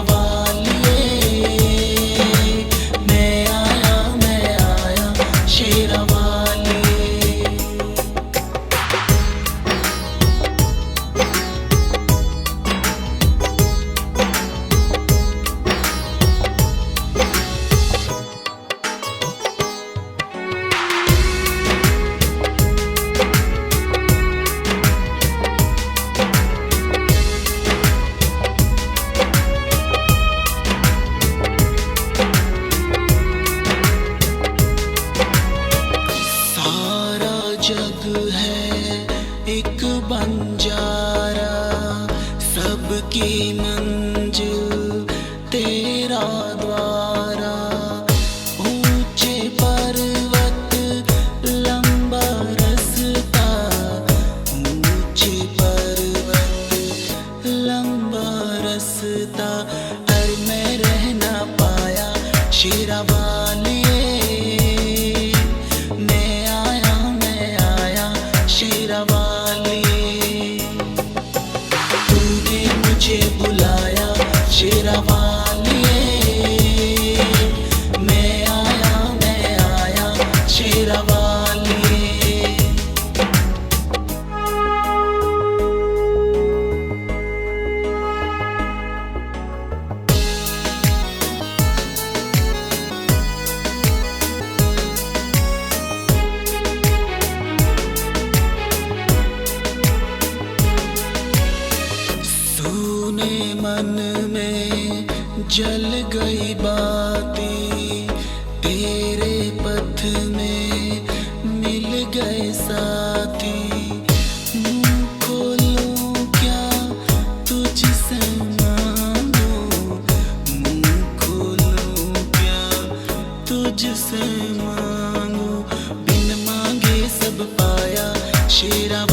वालिए, मैं आया शेरा वालिए। जग है एक बंजारा, सबकी मंजिल तेरा द्वारा। ऊंचे पर्वत लंबा रास्ता, ऊंचे पर्वत लंबा रास्ता। और मैं रह ना पाया शेरा वालिए, शेरा वालिए। तूने मुझे बुलाया शेरा वालिए, मैं आया शेरा वालिए। मन में जल गई बातें, तेरे पथ में मिल गए साथी। मुँह खोलूं क्या तुझसे मांगूं, मुँह खोलूं क्या तुझसे मांगूं। बिन मांगे सब पाया शेरा